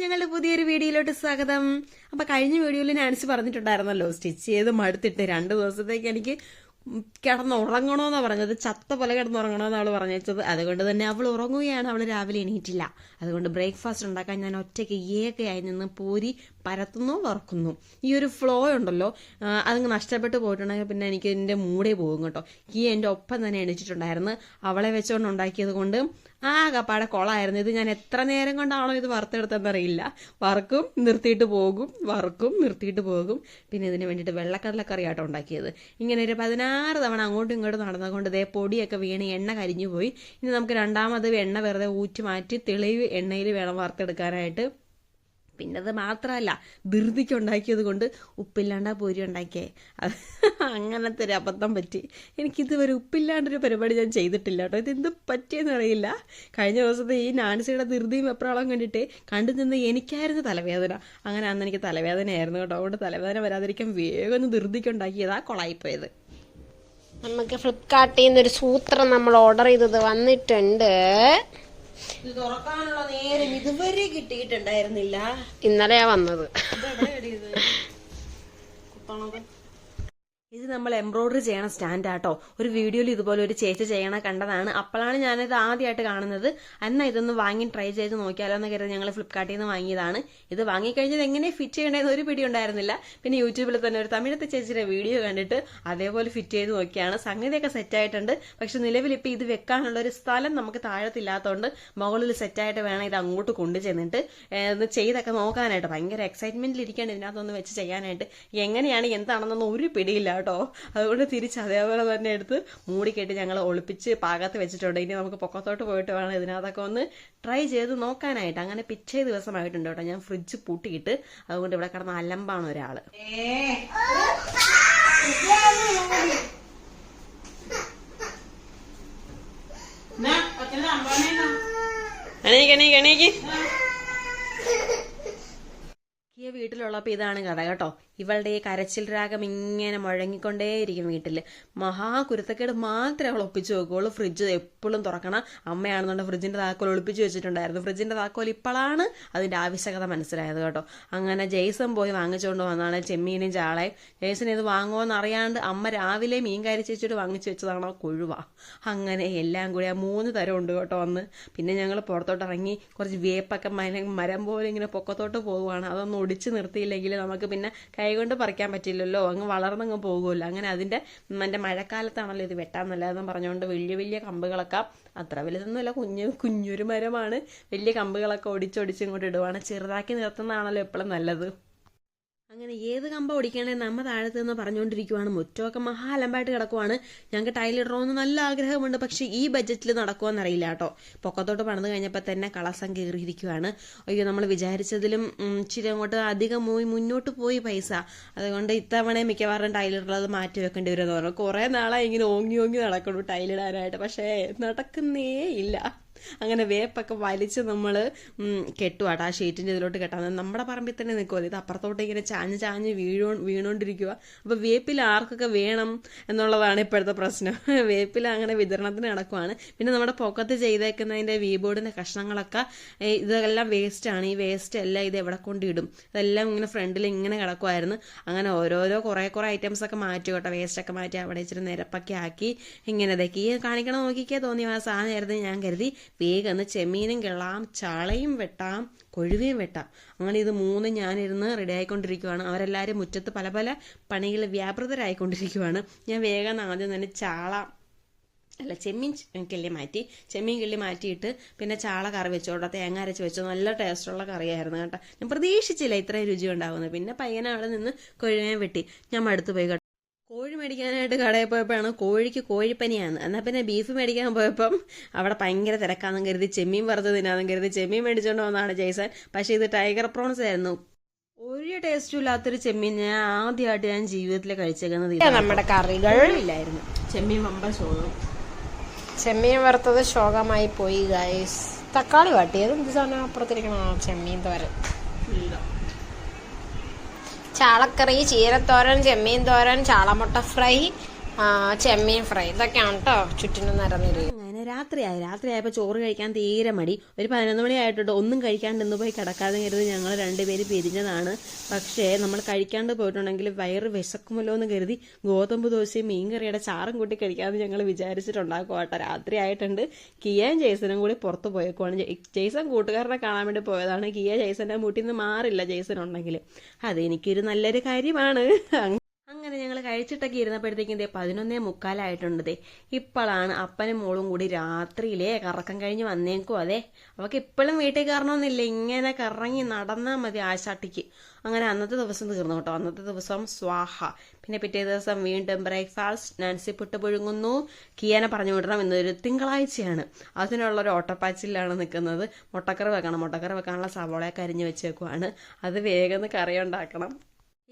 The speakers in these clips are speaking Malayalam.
ഞങ്ങളുടെ പുതിയൊരു വീഡിയോയിലോട്ട് സ്വാഗതം. അപ്പൊ കഴിഞ്ഞ വീഡിയോയിൽ നാൻസി പറഞ്ഞിട്ടുണ്ടായിരുന്നല്ലോ, സ്റ്റിച്ച് ചെയ്ത് മടുത്തിട്ട് 2 ദിവസത്തേക്ക് എനിക്ക് കിടന്നുറങ്ങണമെന്നാ പറഞ്ഞത്. ചത്ത പോലെ കിടന്നുറങ്ങണമെന്ന് അവള് പറഞ്ഞത്. അതുകൊണ്ട് തന്നെ അവൾ ഉറങ്ങുകയാണ്. അവൾ രാവിലെ എണീറ്റില്ല. അതുകൊണ്ട് ബ്രേക്ക്ഫാസ്റ്റ് ഉണ്ടാക്കാൻ ഞാൻ ഒറ്റയ്ക്ക് ഏകയായി നിന്ന് പൂരി പരത്തുന്നു, വറക്കുന്നു. ഈ ഒരു ഫ്ലോ ഉണ്ടല്ലോ, അതങ്ങ് നഷ്ടപ്പെട്ടു പോയിട്ടുണ്ടെങ്കിൽ പിന്നെ എനിക്ക് എൻ്റെ മൂടേ പോകും കേട്ടോ. ഈ എൻ്റെ ഒപ്പം തന്നെ എണീറ്റിട്ടുണ്ടായിരുന്നു. അവളെ വെച്ചുകൊണ്ട് ഉണ്ടാക്കിയത് കൊണ്ട് കപ്പാടെ കൊളായിരുന്നു. ഇത് ഞാൻ എത്ര നേരം കൊണ്ടാണോ ഇത് വറുത്തെടുത്തെന്നറിയില്ല. വറക്കും നിർത്തിയിട്ട് പോകും, വറക്കും നിർത്തിയിട്ട് പോകും. പിന്നെ ഇതിന് വേണ്ടിയിട്ട് വെള്ളക്കടലക്കറിയാട്ടോ ഉണ്ടാക്കിയത്. ഇങ്ങനെ ഒരു 16 തവണ അങ്ങോട്ടും ഇങ്ങോട്ടും നടന്നുകൊണ്ട് ഇതേ പൊടിയൊക്കെ വീണ് എണ്ണ കരിഞ്ഞു പോയി. ഇനി നമുക്ക് രണ്ടാമത് എണ്ണ വെറുതെ ഊറ്റി മാറ്റി തെളിവ് എണ്ണയിൽ വേണം വറുത്തെടുക്കാനായിട്ട്. പിന്നെ അത് മാത്രമല്ല, ധൃതിക്ക് ഉണ്ടാക്കിയത് കൊണ്ട് ഉപ്പില്ലാണ്ടാ പൂരി ഉണ്ടാക്കിയേ. അങ്ങനത്തെ ഒരു അബദ്ധം പറ്റി. എനിക്കിതുവരെ ഉപ്പില്ലാണ്ടൊരു പരിപാടി ഞാൻ ചെയ്തിട്ടില്ല കേട്ടോ. ഇതെന്ത് പറ്റിയെന്ന് അറിയില്ല. കഴിഞ്ഞ ദിവസത്തെ ഈ നാൻസിയുടെ ധൃതിയും വെപ്രാളം കണ്ടിട്ട് കണ്ടു നിന്ന് എനിക്കായിരുന്നു തലവേദന. അങ്ങനെ അന്ന് എനിക്ക് തലവേദനയായിരുന്നു കേട്ടോ. അതുകൊണ്ട് തലവേദന വരാതിരിക്കാൻ വേഗം ഒന്ന് ധൃതിക്ക് ഉണ്ടാക്കിയതാ കൊളായിപ്പോയത്. നമുക്ക് ഫ്ലിപ്കാർട്ടിൽ നിന്നൊരു സൂത്രം നമ്മൾ ഓർഡർ ചെയ്തത് വന്നിട്ടുണ്ട്. ഇത് തുറക്കാനുള്ള നേരം ഇതുവരെ കിട്ടിയിട്ടുണ്ടായിരുന്നില്ല. ഇന്നലെയാ വന്നത്. ഇത് നമ്മൾ എംബ്രോയിഡറി ചെയ്യണ സ്റ്റാൻഡാട്ടോ. ഒരു വീഡിയോയിൽ ഇതുപോലെ ഒരു ചേച്ചി ചെയ്യണ കണ്ടതാണ്. അപ്പോഴാണ് ഞാനിത് ആദ്യമായിട്ട് കാണുന്നത്. എന്നാൽ ഇതൊന്ന് വാങ്ങി ട്രൈ ചെയ്ത് നോക്കിയാലോ എന്ന് കരുതി ഞങ്ങൾ ഫ്ലിപ്കാർട്ടിൽ നിന്ന് വാങ്ങിയതാണ്. ഇത് വാങ്ങിക്കഴിഞ്ഞത് എങ്ങനെ ഫിറ്റ് ചെയ്യണമെന്ന് ഒരു പിടി ഉണ്ടായിരുന്നില്ല. പിന്നെ യൂട്യൂബിൽ തന്നെ ഒരു തമിഴത്തെ ചേച്ചിയുടെ വീഡിയോ കണ്ടിട്ട് അതേപോലെ ഫിറ്റ് ചെയ്ത് നോക്കിയാണ്. സംഗതിയൊക്കെ സെറ്റായിട്ടുണ്ട്. പക്ഷെ നിലവിൽ ഇപ്പം ഇത് വെക്കാനുള്ള ഒരു സ്ഥലം നമുക്ക് താഴത്തില്ലാത്തതുകൊണ്ട് മുകളിൽ സെറ്റായിട്ട് വേണം ഇത് അങ്ങോട്ട് കൊണ്ടു ചെന്നിട്ട് ചെയ്തൊക്കെ നോക്കാനായിട്ട്. ഭയങ്കര എക്സൈറ്റ്മെന്റിൽ ഇരിക്കുകയാണ് ഇതിനകത്തൊന്ന് വെച്ച് ചെയ്യാനായിട്ട്. എങ്ങനെയാണ് എന്താണെന്നൊന്നും ഒരു പിടിയില്ല കേട്ടോ. അതുകൊണ്ട് തിരിച്ച് അതേപോലെ തന്നെ എടുത്ത് മൂടിക്കെട്ടി ഞങ്ങൾ ഒളിപ്പിച്ച് പാകത്ത് വെച്ചിട്ടുണ്ട്. ഇനി നമുക്ക് പൊക്കത്തോട്ട് പോയിട്ട് വേണം ഇതിനകത്തൊക്കെ ഒന്ന് ട്രൈ ചെയ്ത് നോക്കാനായിട്ട്. അങ്ങനെ പിറ്റേ ദിവസമായിട്ടുണ്ട് കേട്ടോ. ഞാൻ ഫ്രിഡ്ജ് പൂട്ടിയിട്ട്, അതുകൊണ്ട് ഇവിടെ കിടന്ന അലമ്പാണ് ഒരാള്. എണീക്ക് വീട്ടിലുള്ളപ്പോൾ ഇതാണ് കഥ കേട്ടോ. ഇവളുടെ ഈ കരച്ചിൽ രാഗം ഇങ്ങനെ മുഴങ്ങിക്കൊണ്ടേയിരിക്കും വീട്ടിൽ. മഹാകുരുത്തക്കേട് മാത്രമേ അവൾ ഒപ്പിച്ച് വെക്കുള്ളൂ. ഫ്രിഡ്ജ് എപ്പോഴും തുറക്കണം. അമ്മയാണെന്നുണ്ട് ഫ്രിഡ്ജിന്റെ താക്കോൽ ഒളിപ്പിച്ച് വെച്ചിട്ടുണ്ടായിരുന്നു. ഫ്രിഡ്ജിന്റെ താക്കോൽ ഇപ്പോഴാണ് അതിന്റെ ആവശ്യകത മനസ്സിലായത് കേട്ടോ. അങ്ങനെ ജെയ്സൺ പോയി വാങ്ങിച്ചുകൊണ്ട് വന്നതാണ് ചെമ്മീനും ചാളയും. ജെയ്സൺ ഇത് വാങ്ങുമോന്ന് അറിയാണ്ട് അമ്മ രാവിലെ മീൻ കരി ചേച്ചിട്ട് വാങ്ങിച്ചു വെച്ചതാണോ കൊഴുവ. അങ്ങനെ എല്ലാം കൂടി 3 തരം ഉണ്ട് കേട്ടോ അന്ന്. പിന്നെ ഞങ്ങൾ പുറത്തോട്ട് ഇറങ്ങി കുറച്ച് വേപ്പൊക്കെ മരം പോലെ ഇങ്ങനെ പൊക്കത്തോട്ട് പോവുകയാണ്. അതൊന്നും ഒടിച്ച് നിർത്തിയില്ലെങ്കിൽ നമുക്ക് പിന്നെ കൈകൊണ്ട് പറിക്കാൻ പറ്റില്ലല്ലോ, അങ്ങ് വളർന്നങ്ങ് പോകുമല്ലോ. അങ്ങനെ അതിന്റെ മഴക്കാലത്താണല്ലോ ഇത് വെട്ടാൻ നല്ലതെന്ന് പറഞ്ഞുകൊണ്ട് വലിയ വലിയ കമ്പുകളൊക്കെ, അത്ര വലുതൊന്നുമല്ല, കുഞ്ഞൊരു മരമാണ്, വലിയ കമ്പുകളൊക്കെ ഒടിച്ചൊടിച്ച് ഇങ്ങോട്ട് ഇടുവാണ്. ചെറുതാക്കി നിർത്തുന്നതാണല്ലോ എപ്പോഴും നല്ലത്. അങ്ങനെ ഏത് കമ്പ ഓടിക്കണേ നമ്മ താഴത്ത് നിന്ന് പറഞ്ഞുകൊണ്ടിരിക്കുവാണ്. മുറ്റമൊക്കെ മഹാലമ്പായിട്ട് കിടക്കുവാണ്. ഞങ്ങൾക്ക് ടൈലിടണമെന്ന് നല്ല ആഗ്രഹമുണ്ട്. പക്ഷെ ഈ ബഡ്ജറ്റിൽ നടക്കുമെന്നറിയില്ല കേട്ടോ. പൊക്കത്തോട്ട് പണിത് കഴിഞ്ഞപ്പോൾ തന്നെ കളസം കയറിയിരിക്കുവാണ്. അയ്യോ, നമ്മൾ വിചാരിച്ചതിലും ഇച്ചിരി അങ്ങോട്ട് അധികം മുന്നോട്ട് പോയി പൈസ. അതുകൊണ്ട് ഇത്തവണ മിക്കവാറും ടൈലിടുന്നത് മാറ്റി വെക്കേണ്ടി വരുമെന്ന് പറഞ്ഞു. കുറേ നാളായി ഇങ്ങനെ ഓങ്ങി നടക്കണു ടൈലിടാനായിട്ട്. പക്ഷേ നടക്കുന്നേ ഇല്ല. അങ്ങനെ വേപ്പൊക്കെ വലിച്ച് നമ്മൾ കെട്ടുവാട്ടോ. ആ ഷീറ്റിന്റെ ഇതിലോട്ട് കെട്ടാൻ നമ്മുടെ പറമ്പിൽ തന്നെ നിൽക്കുമല്ലോ. ഇത് അപ്പുറത്തോട്ട് ഇങ്ങനെ ചാഞ്ഞ് വീണോണ്ടിരിക്കുക. അപ്പൊ വേപ്പിൽ ആർക്കൊക്കെ വേണം എന്നുള്ളതാണ് ഇപ്പോഴത്തെ പ്രശ്നം. വേപ്പിൽ അങ്ങനെ വിതരണത്തിന് നടക്കുവാണ്. പിന്നെ നമ്മുടെ പൊക്കത്ത് ചെയ്തേക്കുന്നതിന്റെ വീബോർഡിന്റെ കഷ്ണങ്ങളൊക്കെ ഇതെല്ലാം വേസ്റ്റ് ആണ്. ഈ വേസ്റ്റ് എല്ലാം ഇത് എവിടെ കൊണ്ടിടും. ഇതെല്ലാം ഇങ്ങനെ ഫ്രണ്ടിൽ ഇങ്ങനെ കിടക്കുമായിരുന്നു. അങ്ങനെ ഓരോരോ കുറെ ഐറ്റംസ് ഒക്കെ മാറ്റി കേട്ടോ. വേസ്റ്റ് ഒക്കെ മാറ്റി അവിടെ ഇച്ചിരി നിരപ്പൊക്കെ ആക്കി ഇങ്ങനെ ഇതൊക്കെ കാണിക്കണം നോക്കിക്കേ തോന്നിയ ആ സാധനമായിരുന്നു. ഞാൻ കരുതി വേഗം ചെമ്മീനും കിള്ളാം, ചാളയും വെട്ടാം, കൊഴുവയും വെട്ടാം. അങ്ങനെ ഇത് 3 ഞാനിരുന്ന് റെഡി ആയിക്കൊണ്ടിരിക്കുവാണ്. അവരെല്ലാവരും മുറ്റത്ത് പല പല പണികൾ വ്യാപൃതരായിക്കൊണ്ടിരിക്കുവാണ്. ഞാൻ വേഗം ആദ്യം തന്നെ ചെമ്മീൻ കിള്ളി മാറ്റിയിട്ട് പിന്നെ ചാള കറി വെച്ചോട്ടോ. തേങ്ങ അരച്ച് വെച്ചോ. നല്ല ടേസ്റ്റുള്ള കറിയായിരുന്നു കേട്ടോ. ഞാൻ പ്രതീക്ഷിച്ചില്ല ഇത്രയും രുചി ഉണ്ടാവുന്നത്. പിന്നെ പയ്യനെ അവിടെ നിന്ന് കൊഴുവയും വെട്ടി ഞാൻ മടുത്തു പോയി കേട്ടോ. കോഴി മേടിക്കാനായിട്ട് കടയിൽ പോയപ്പോഴാണ് കോഴിക്ക് കോഴിപ്പനിയാണ്. എന്നാൽ പിന്നെ ബീഫ് മേടിക്കാൻ പോയപ്പം അവിടെ ഭയങ്കര തിരക്കാണെന്ന് കരുതി ചെമ്മീൻ വറുത്ത് തിന്നാന്നും കരുതി ചെമ്മീൻ മേടിച്ചുകൊണ്ട് വന്നതാണ് ജെയ്സൺ. പക്ഷേ ഇത് ടൈഗർ പ്രോൺസ് ആയിരുന്നു. ഒരു ടേസ്റ്റും ഇല്ലാത്തൊരു ചെമ്മീൻ ഞാൻ ആദ്യമായിട്ട് ഞാൻ ജീവിതത്തിൽ കഴിച്ചേക്കുന്നത്. നമ്മുടെ കറികൾ ഇല്ലായിരുന്നു. ചെമ്മീൻ വമ്പ ശോകം. ചെമ്മീൻ വറുത്തത് ശോകമായി പോയി ഗൈസ്. തക്കാളി വാട്ടിയത് എന്ത് സാധനം അപ്പുറത്തിരിക്കണം. ചെമ്മീൻ തോരൻ, ചാളക്കറി, ചീരത്തോരൻ, ചെമ്മീൻ തോരൻ, ചാളമുട്ട ഫ്രൈ, ചെമ്മീൻ ഫ്രൈ, ഇതൊക്കെയാണ് കേട്ടോ ചുറ്റിനും നിരന്നിരിക്കും. അങ്ങനെ രാത്രിയായപ്പോൾ ചോറ് കഴിക്കാൻ തീരെ മടി. ഒരു 11 മണി ആയിട്ടുണ്ട്. ഒന്നും കഴിക്കാണ്ട് ഇന്ന് പോയി കിടക്കാതെ കരുതി ഞങ്ങൾ രണ്ടുപേരും പിരിഞ്ഞതാണ്. പക്ഷേ നമ്മൾ കഴിക്കാണ്ട് പോയിട്ടുണ്ടെങ്കിൽ വയറ് വിശക്കുമല്ലോ എന്ന് കരുതി ഗോതമ്പ് ദോശയും മീൻകറിയുടെ ചാറും കൂട്ടി കഴിക്കാമെന്ന് ഞങ്ങൾ വിചാരിച്ചിട്ടുണ്ടാക്കും കേട്ടോ. രാത്രി ആയിട്ടുണ്ട്. കിയയും ജെയ്സനും കൂടി പുറത്ത് പോയേക്കുവാണ്. ജെയ്സൺ കൂട്ടുകാരനെ കാണാൻ വേണ്ടി പോയതാണ്. കിയ ജെയ്സന്റെ മൂട്ടിൽ നിന്ന് മാറില്ല ജെയ്സൺ ഉണ്ടെങ്കിൽ. അതെനിക്കൊരു നല്ലൊരു കാര്യമാണ്. അങ്ങനെ ഞങ്ങൾ കഴിച്ചിട്ടൊക്കെ ഇരുന്നപ്പോഴത്തേക്കും 11:45 ഇപ്പോഴാണ് അപ്പനും മോളും കൂടി രാത്രിയിലെ കറക്കം കഴിഞ്ഞ് വന്നേക്കും. അതെ, അവൾക്ക് ഇപ്പോഴും വീട്ടിൽ കയറണമെന്നില്ല, ഇങ്ങനെ കറങ്ങി നടന്നാൽ മതി ആശാട്ടിക്ക്. അങ്ങനെ അന്നത്തെ ദിവസം തീർന്നു കേട്ടോ. അന്നത്തെ ദിവസം സ്വാഹ. പിന്നെ പിറ്റേ ദിവസം വീണ്ടും ബ്രേക്ക്ഫാസ്റ്റ്. നാൻസി പുട്ട് പുഴുങ്ങുന്നു. കിയാനെ പറഞ്ഞു വിടണം. ഇന്നൊരു തിങ്കളാഴ്ചയാണ്. അതിനുള്ളൊരു ഓട്ടപ്പാച്ചിലാണ് നിൽക്കുന്നത്. മുട്ടക്കറി വെക്കണം. മുട്ടക്കറി വെക്കാനുള്ള സവോളയൊക്കെ അരിഞ്ഞ് വെച്ചേക്കുവാണ്. അത് വേഗം കറി ഉണ്ടാക്കണം.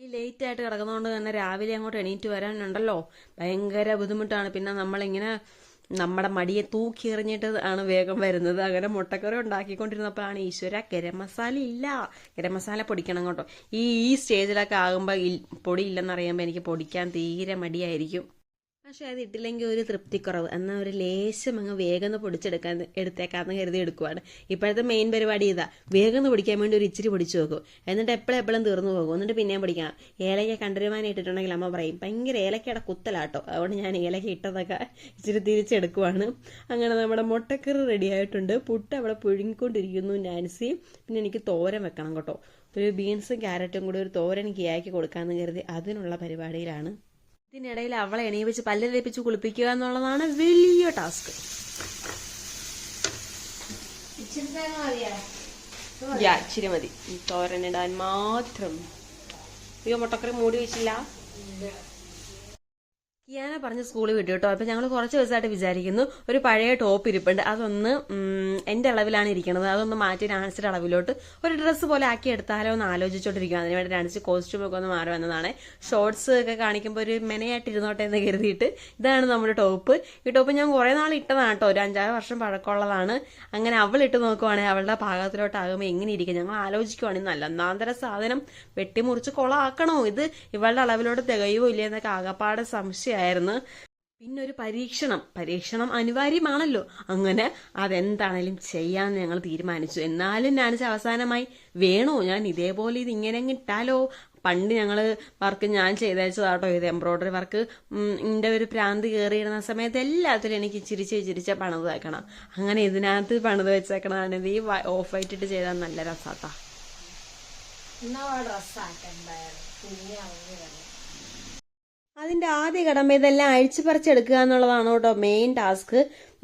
ഈ ലേറ്റ് ആയിട്ട് കിടക്കുന്നതുകൊണ്ട് തന്നെ രാവിലെ അങ്ങോട്ട് എണീറ്റ് വരാനുണ്ടല്ലോ, ഭയങ്കര ബുദ്ധിമുട്ടാണ്. പിന്നെ നമ്മളിങ്ങനെ നമ്മുടെ മടിയെ തൂക്കി എറിഞ്ഞിട്ട് ആണ് വേഗം വരുന്നത്. അങ്ങനെ മുട്ടക്കറി ഉണ്ടാക്കിക്കൊണ്ടിരുന്നപ്പോഴാണ് ഈശ്വര ഗരം മസാല ഇല്ല. ഗരം മസാല പൊടിക്കണം കേട്ടോ. ഈ സ്റ്റേജിലൊക്കെ ആകുമ്പോൾ പൊടി ഇല്ലെന്നറിയുമ്പോൾ എനിക്ക് പൊടിക്കാൻ തീരെ മടിയായിരിക്കും. പക്ഷെ അത് ഇട്ടില്ലെങ്കിൽ ഒരു തൃപ്തിക്കുറവ്. എന്നാൽ ഒരു ലേശം അങ്ങ് വേഗം എടുത്തേക്കാന്ന് കരുതി എടുക്കുവാണ്. ഇപ്പോഴത്തെ മെയിൻ പരിപാടി ഇതാ, വേഗം പൊടിക്കാൻ വേണ്ടി ഒരു ഇച്ചിരി പൊടിച്ചു വെക്കും. എന്നിട്ട് എപ്പോഴും തീർന്നു പോകും. എന്നിട്ട് പിന്നെയും പൊടിക്കണം. ഏലക്ക കണ്ടരുമാനം ഇട്ടിട്ടുണ്ടെങ്കിൽ അമ്മ പറയും ഭയങ്കര ഏലക്കയുടെ കുത്തലാട്ടോ. അതുകൊണ്ട് ഞാൻ ഏലക്ക ഇട്ടതൊക്കെ ഇച്ചിരി തിരിച്ചെടുക്കുവാണ്. അങ്ങനെ നമ്മുടെ മുട്ടക്കറി റെഡി ആയിട്ടുണ്ട്. പുട്ട് അവിടെ പുഴുങ്ങിക്കൊണ്ടിരിക്കുന്നു നാൻസി. പിന്നെ എനിക്ക് തോരൻ വെക്കണം കേട്ടോ. ഒരു ബീൻസും ക്യാരറ്റും കൂടി ഒരു തോരൻ കിയാക്കി കൊടുക്കാമെന്ന് കരുതി അതിനുള്ള പരിപാടിയിലാണ്. ഇതിനിടയിൽ അവളെ എണീപ്പിച്ച് പല്ല് തേപ്പിച്ച് കുളിപ്പിക്കുക എന്നുള്ളതാണ് വലിയ ടാസ്ക്. ഇച്ചിരി മതി തോരനിടാൻ മാത്രം. അയ്യോ, മുട്ടക്കറി മൂടി വെച്ചില്ല. കിയാനെ പറഞ്ഞ് സ്കൂളിൽ വിട്ടു കേട്ടോ. അപ്പം ഞങ്ങൾ കുറച്ച് ദിവസമായിട്ട് വിചാരിക്കുന്നു ഒരു പഴയ ടോപ്പ് ഇരിപ്പുണ്ട്, അതൊന്ന് എൻ്റെ അളവിലാണ് ഇരിക്കുന്നത്, അതൊന്ന് മാറ്റി നാൻസിയുടെ അളവിലോട്ട് ഒരു ഡ്രസ്സ് പോലെ ആക്കി എടുത്താലോ എന്ന് ആലോചിച്ചോണ്ടിരിക്കുക. അതിനുവേണ്ടി നാൻസി കോസ്റ്റ്യൂമൊക്കെ ഒന്ന് മാറി വന്നതാണ്. ഷോർട്സ് ഒക്കെ കാണിക്കുമ്പോൾ ഒരു മെനയായിട്ട് ഇരുന്നോട്ടെ എന്ന് കരുതിയിട്ട് ഇതാണ് നമ്മുടെ ടോപ്പ്. ഈ ടോപ്പ് ഞാൻ കുറേ നാൾ ഇട്ടതാണ് കേട്ടോ. ഒരു 5-6 വർഷം പഴക്കമുള്ളതാണ്. അങ്ങനെ അവൾ ഇട്ട് നോക്കുവാണെങ്കിൽ അവളുടെ പാകത്തിലോട്ടാകുമ്പോൾ എങ്ങനെ ഇരിക്കും ഞങ്ങൾ ആലോചിക്കുവാണെങ്കിൽ നല്ല ഒന്നാന്തര സാധനം വെട്ടിമുറിച്ച് കൊളാക്കണോ, ഇത് ഇവളുടെ അളവിലോട്ട് തികയോ ഇല്ലേ എന്നൊക്കെ ആകപ്പാടെ സംശയമായിരുന്നു. പിന്നെ ഒരു പരീക്ഷണം അനിവാര്യമാണല്ലോ. അങ്ങനെ അതെന്താണേലും ചെയ്യാന്ന് ഞങ്ങൾ തീരുമാനിച്ചു. എന്നാലും നാൻസി അവസാനമായി വേണോ ഞാൻ ഇതേപോലെ ഇത് ഇങ്ങനെ ഇട്ടാലോ. പണ്ട് ഞങ്ങള് വർക്ക് ഞാൻ ചെയ്തയച്ചതാട്ടോ ഇത് എംബ്രോയിഡറി വർക്ക്. എൻ്റെ ഒരു പ്രാന്ത് കയറിയിരുന്ന സമയത്ത് എല്ലാത്തിലും എനിക്ക് ചിരിച്ച പണിത് വെക്കണം. അങ്ങനെ ഇതിനകത്ത് പണിത് വെച്ചേക്കണതാണ്. ഇത് ഈ ഓഫ് വൈറ്റ് ഇട്ട് ചെയ്താൽ നല്ല രസാട്ടാ. അതിന്റെ ആദ്യ കടമ ഇതെല്ലാം അഴിച്ചു പറിച്ചെടുക്കുക എന്നുള്ളതാണ് കേട്ടോ മെയിൻ ടാസ്ക്.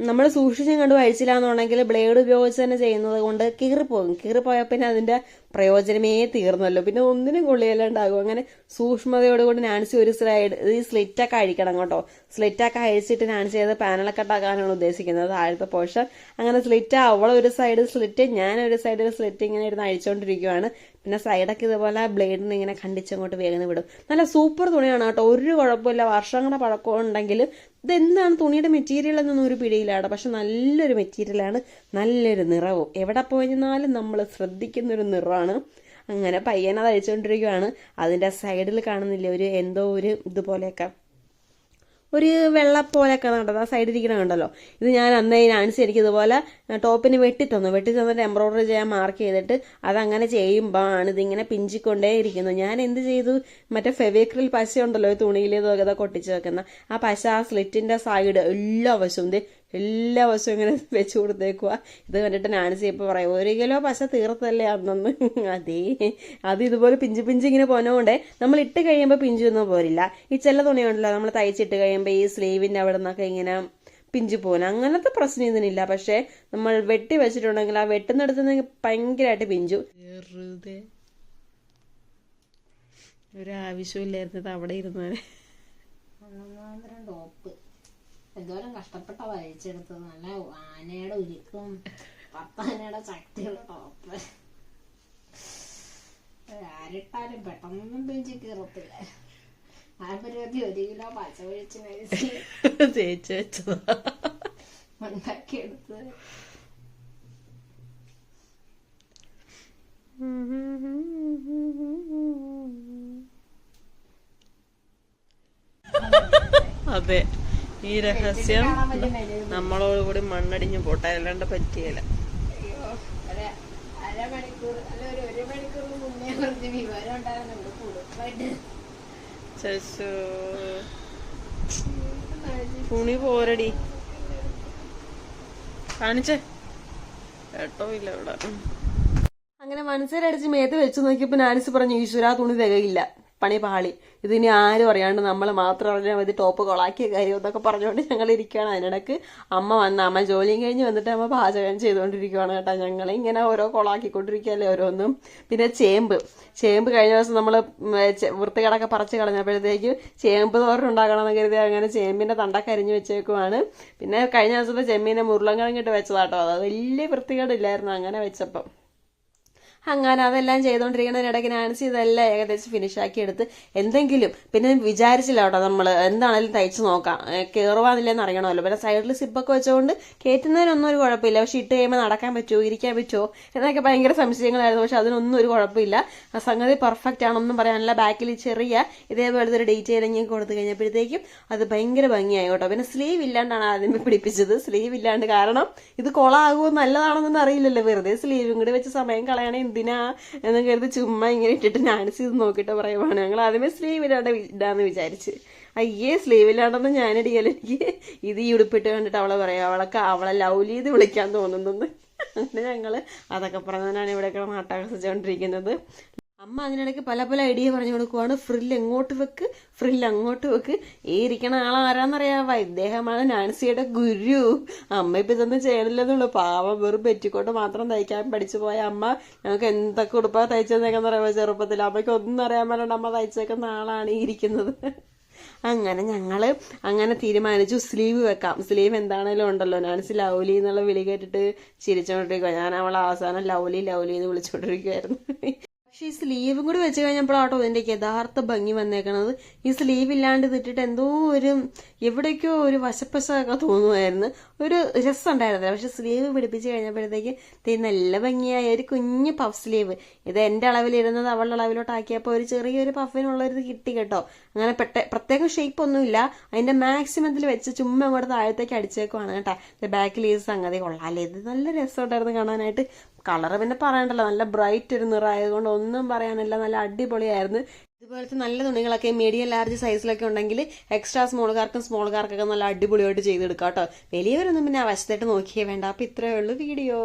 നമ്മൾ സൂക്ഷിച്ചും കണ്ടും അഴിച്ചില്ല എന്നുണ്ടെങ്കിൽ ബ്ലേഡ് ഉപയോഗിച്ച് തന്നെ ചെയ്യുന്നത് കൊണ്ട് കീറിപ്പോയാൽ പിന്നെ അതിന്റെ പ്രയോജനമേ തീർന്നല്ലോ, പിന്നെ ഒന്നിനും കൊള്ളിയല്ലാണ്ടാകും. അങ്ങനെ സൂക്ഷ്മതയോടുകൂടി നാൻസി ഒരു സൈഡ് ഈ സ്ലിറ്റൊക്കെ അഴിക്കണം കേട്ടോ. സ്ലിറ്റൊക്കെ അഴിച്ചിട്ട് നാൻസി അത് പാനലൊക്കെ ഉണ്ടാക്കാനാണ് ഉദ്ദേശിക്കുന്നത്, താഴത്തെ പോർഷൻ. അങ്ങനെ സ്ലിറ്റ് അവളെ ഒരു സൈഡ് സ്ലിറ്റ്, ഞാനൊരു സൈഡിൽ സ്ലിറ്റ് ഇങ്ങനെ ഇരുന്ന് അഴിച്ചുകൊണ്ടിരിക്കുകയാണ്. പിന്നെ സൈഡൊക്കെ ഇതുപോലെ ബ്ലേഡിന് ഇങ്ങനെ കണ്ടിച്ചങ്ങോട്ട് വേഗം വിടും. നല്ല സൂപ്പർ തുണിയാണ് കേട്ടോ, ഒരു കുഴപ്പമില്ല. വർഷങ്ങളുടെ പഴക്കം ഉണ്ടെങ്കിലും ഇതെന്താണ് തുണിയുടെ മെറ്റീരിയൽ എന്നൊന്നും ഒരു പിടിയിലാണ്. പക്ഷെ നല്ലൊരു മെറ്റീരിയലാണ്, നല്ലൊരു നിറവും. എവിടെ പോയിരുന്നാലും നമ്മൾ ശ്രദ്ധിക്കുന്നൊരു നിറമാണ്. അങ്ങനെ പയ്യനത് അഴിച്ചുകൊണ്ടിരിക്കുകയാണ്. അതിൻ്റെ സൈഡിൽ കാണുന്നില്ലേ ഒരു എന്തോ ഒരു ഇതുപോലെയൊക്കെ ഒരു വെള്ളപ്പോലൊക്കെ കണ്ടത് ആ സൈഡിലിരിക്കണ കണ്ടല്ലോ. ഇത് ഞാൻ അന്നേ നാൻസി എനിക്ക് ഇതുപോലെ ടോപ്പിന് വെട്ടി തന്നിട്ട് എംബ്രോയിഡറി ചെയ്യാൻ മാർക്ക് ചെയ്തിട്ട് അതങ്ങനെ ചെയ്യുമ്പോഴാണ് ഇതിങ്ങനെ പിഞ്ചിക്കൊണ്ടേ ഇരിക്കുന്നത്. ഞാൻ എന്ത് ചെയ്തു, മറ്റേ ഫെവിക്രിൽ പശ ഉണ്ടല്ലോ തുണിയിൽ ഇതൊക്കെ കൊട്ടിച്ച് വെക്കുന്ന ആ പശ ആ സ്ലിറ്റിന്റെ സൈഡ് എല്ലാ വശവും ഇങ്ങനെ വെച്ച് കൊടുത്തേക്കുക. ഇത് കണ്ടിട്ട് നാൻസി ഇപ്പൊ പറയും 1 കിലോ പശ തീർത്തല്ലേ അന്നന്ന്. അതേ, അത് ഇതുപോലെ പിഞ്ച് ഇങ്ങനെ പോനോണ്ടേ നമ്മൾ ഇട്ട് കഴിയുമ്പോൾ പിഞ്ചൊന്നും പോരില്ല. ഈ ചില തുണിയുണ്ടല്ലോ നമ്മൾ തയ്ച്ചിട്ട് കഴിയുമ്പോൾ ഈ സ്ലീവിന്റെ അവിടെ നിന്നൊക്കെ ഇങ്ങനെ പിഞ്ചു പോകാൻ അങ്ങനത്തെ പ്രശ്നം ഇതിനില്ല. പക്ഷെ നമ്മൾ വെട്ടി വെച്ചിട്ടുണ്ടെങ്കിൽ ആ വെട്ടുന്നിടത്ത് ഭയങ്കരമായിട്ട് പിഞ്ചു. വെറുതെ ഒരാവശ്യമില്ലായിരുന്നത് അവിടെ ഇരുന്നാല്. ടോപ്പ് എന്തോരം കഷ്ടപ്പെട്ട വരച്ചെടുത്തത്. നല്ല ആനയുടെ ഉരുക്കും 10 ആനയുടെ ശക്തിയുള്ള ടോപ്പ്. ആരിട്ടാലും പെട്ടെന്നൊന്നും പിഞ്ചി കീറത്തില്ല. ആ പരിപാടി 1 കിലോ പച്ച ഒഴിച്ച് തേച്ച് വെച്ചതാ ഉണ്ടാക്കിയെടുത്ത്. അതെ, ഈ രഹസ്യം കാണാൻ പറ്റിയ മെനു. നമ്മളോട് കൂടി മണ്ണടിഞ്ഞു പോട്ടെ, അല്ലാണ്ട് പറ്റിയല്ല. അയ്യോ, അരമണിക്കൂർ അല്ല ഒരു മണിക്കൂറിന് മുന്നേ കുറച്ച് വിവരം ഉണ്ടായിരുന്നു കുടുംബമായിട്ട്. ചശോ തുണി പോരടി കാണിച്ചേ കേട്ടോ ഇല്ല ഇവിടെ. അങ്ങനെ മനസ്സിലടിച്ച് മേത്ത് വെച്ച് നോക്കിയപ്പോ നാനിസ് പറഞ്ഞു, ഈശ്വരാ തുണി തികയില്ല, പണി പാളി, ഇതിനി ആരും അറിയാണ്ട് നമ്മൾ മാത്രം അറിഞ്ഞാൽ മതി, ടോപ്പ് കൊളാക്കിയ കാര്യം എന്നൊക്കെ പറഞ്ഞുകൊണ്ട് ഞങ്ങൾ ഇരിക്കുകയാണ്. അതിനിടക്ക് അമ്മ വന്ന്, അമ്മ ജോലിയും കഴിഞ്ഞ് വന്നിട്ട് അമ്മ പാചകം ചെയ്തുകൊണ്ടിരിക്കുകയാണ് കേട്ടോ. ഞങ്ങൾ ഇങ്ങനെ ഓരോ കൊളാക്കിക്കൊണ്ടിരിക്കുകയല്ലേ ഓരോന്നും. പിന്നെ ചേമ്പ് കഴിഞ്ഞ ദിവസം നമ്മൾ വൃത്തികേടൊക്കെ പറിച്ച് കളഞ്ഞപ്പോഴത്തേക്ക് ചേമ്പ് തോരൻ ഉണ്ടാക്കണമെന്ന് കരുതി അങ്ങനെ ചേമ്പിന്റെ തണ്ടൊക്കെ അരിഞ്ഞ് വെച്ചേക്കുവാണ്. പിന്നെ കഴിഞ്ഞ ദിവസത്തെ ചെമ്മീനെ മുരുളൻകിഴങ്ങിട്ട് വെച്ചതാട്ടോ, അത് വലിയ വൃത്തികേടില്ലായിരുന്നു അങ്ങനെ വെച്ചപ്പം. അങ്ങനെ അതെല്ലാം ചെയ്തുകൊണ്ടിരിക്കുന്നതിനിടയ്ക്ക് നാൻസി ഇതെല്ലാം ഏകദേശം ഫിനിഷാക്കി എടുത്ത് എന്തെങ്കിലും പിന്നെ വിചാരിച്ചില്ല കേട്ടോ, നമ്മൾ എന്താണെങ്കിലും തയ്ച്ച് നോക്കാം, കയറുവാന്നില്ലെന്ന് അറിയണമല്ലോ. പിന്നെ സൈഡിൽ സിപ്പൊക്കെ വെച്ചുകൊണ്ട് കയറ്റുന്നതിനൊന്നും ഒരു കുഴപ്പമില്ല, പക്ഷെ ഇട്ട് കഴിയുമ്പോൾ നടക്കാൻ പറ്റുമോ ഇരിക്കാൻ പറ്റുമോ എന്നൊക്കെ ഭയങ്കര സംശയങ്ങളായിരുന്നു. പക്ഷെ അതിനൊന്നും ഒരു കുഴപ്പമില്ല, ആ സംഗതി പെർഫെക്റ്റ് ആണൊന്നും പറയാനില്ല. ബാക്കിൽ ചെറിയ ഇതേപോലത്തെ ഒരു ഡീറ്റെയിലിങ് കൊടുത്തു കഴിഞ്ഞപ്പോഴത്തേക്കും അത് ഭയങ്കര ഭംഗിയായി കേട്ടോ. പിന്നെ സ്ലീവ് ഇല്ലാണ്ടാണ് ആദ്യമേ പിടിപ്പിച്ചത്, സ്ലീവ് ഇല്ലാണ്ട് കാരണം ഇത് കൊളാകുമോ നല്ലതാണെന്നൊന്നും അറിയില്ലല്ലോ, വെറുതെ സ്ലീവും കൂടി വെച്ച് സമയം കളയണേ എന്തിനാ എന്ന് കരുതി ചുമ്മാ ഇങ്ങനെ ഇട്ടിട്ട് നാൻസി ഇത് നോക്കിയിട്ട് പറയുവാണ്, ഞങ്ങൾ ആദ്യമേ സ്ലീവ് ഇടാന്ന് വിചാരിച്ച്. അയ്യേ സ്ലീവ് ഇല്ലാണ്ടെന്ന് ഞാനിടിയല്ലോ, എനിക്ക് ഇത് ഈ ഉടുപ്പിട്ട് കണ്ടിട്ട് അവളെ പറയാം, അവളെ ലൗലി ഇത് വിളിക്കാൻ തോന്നുന്നു. അങ്ങനെ ഞങ്ങള് അതൊക്കെ പറഞ്ഞാണ് ഇവിടെ നാട്ടാകസിച്ചുകൊണ്ടിരിക്കുന്നത്. അമ്മ അതിനിടയ്ക്ക് പല പല ഐഡിയ പറഞ്ഞു കൊടുക്കുവാണ്, ഫ്രില്ല് എങ്ങോട്ട് വെക്ക്, ഫ്രില്ല് അങ്ങോട്ട് വെക്ക്. ഈ ഇരിക്കണ ആളാരാന്നറിയാവാ, ഇദ്ദേഹമാണ് നാൻസിയുടെ ഗുരു. അമ്മ ഇപ്പം ഇതൊന്നും ചെയ്യണില്ലെന്നുള്ളൂ, പാവം വെറും പെറ്റിക്കോട്ട് മാത്രം തയ്ക്കാൻ പഠിച്ചു പോയ അമ്മ ഞങ്ങൾക്ക് എന്തൊക്കെ ഉടുപ്പാ തയ്ച്ചെന്നേക്കെന്ന് പറയുമ്പോൾ ചെറുപ്പത്തിൽ അമ്മയ്ക്ക് ഒന്നും അറിയാൻ പറ്റാണ്ട് അമ്മ തയ്ച്ചേക്കുന്ന ആളാണ് ഈ ഇരിക്കുന്നത്. അങ്ങനെ ഞങ്ങള് അങ്ങനെ തീരുമാനിച്ചു സ്ലീവ് വെക്കാം. സ്ലീവ് എന്താണേലും ഉണ്ടല്ലോ, നാൻസി ലൗലി എന്നുള്ള വിളി കേട്ടിട്ട് ചിരിച്ചോണ്ടിരിക്കുക. ഞാൻ അവളെ അവസാനം ലൗലി എന്ന് വിളിച്ചോണ്ടിരിക്കുവായിരുന്നു. പക്ഷെ ഈ സ്ലീവും കൂടി വെച്ച് കഴിഞ്ഞപ്പോഴാട്ടോ ഇതിന്റെ യഥാർത്ഥ ഭംഗി വന്നേക്കണത്. ഈ സ്ലീവ് ഇല്ലാണ്ട് ഇതിട്ടിട്ട് എന്തോ ഒരു എവിടേക്കോ ഒരു വശപ്പശൊക്കെ തോന്നുമായിരുന്നു, ഒരു രസം ഉണ്ടായിരുന്നില്ല. പക്ഷെ സ്ലീവ് പിടിപ്പിച്ച് കഴിഞ്ഞപ്പോഴത്തേക്ക് നല്ല ഭംഗിയായ ഒരു കുഞ്ഞ് പഫ് സ്ലീവ്. ഇത് എന്റെ അളവിലിരുന്നത് അവളുടെ അളവിലോട്ടാക്കിയപ്പോൾ ഒരു ചെറിയൊരു പഫിനുള്ളൊരു കിട്ടി കേട്ടോ. അങ്ങനെ പ്രത്യേക ഷേപ്പ് ഒന്നുമില്ല, അതിന്റെ മാക്സിമത്തിൽ വെച്ച് ചുമ്മാ അങ്ങോട്ട് താഴത്തേക്ക് അടിച്ചേക്കുവാണ് കേട്ടോ. ബാക്കിൽ ഈ സംഗതി കൊള്ളാല്ലേ, ഇത് നല്ല രസമുണ്ടായിരുന്നു കാണാനായിട്ട്. കളറ് പിന്നെ പറയണ്ടല്ലോ, നല്ല ബ്രൈറ്റ് ഒരു നിറമായതുകൊണ്ട് ഒന്നും പറയാനില്ല, നല്ല അടിപൊളിയായിരുന്നു. ഇതുപോലത്തെ നല്ല തുണികളൊക്കെ മീഡിയം ലാർജ് സൈസിലൊക്കെ ഉണ്ടെങ്കിൽ എക്സ്ട്രാ സ്മോളുകാർക്കൊക്കെ നല്ല അടിപൊളിയായിട്ട് ചെയ്തെടുക്കാം കേട്ടോ. വലിയവരൊന്നും പിന്നെ ആ വശത്തായിട്ട് നോക്കിയേ വേണ്ട. അപ്പം ഇത്രയേ ഉള്ളൂ വീഡിയോ.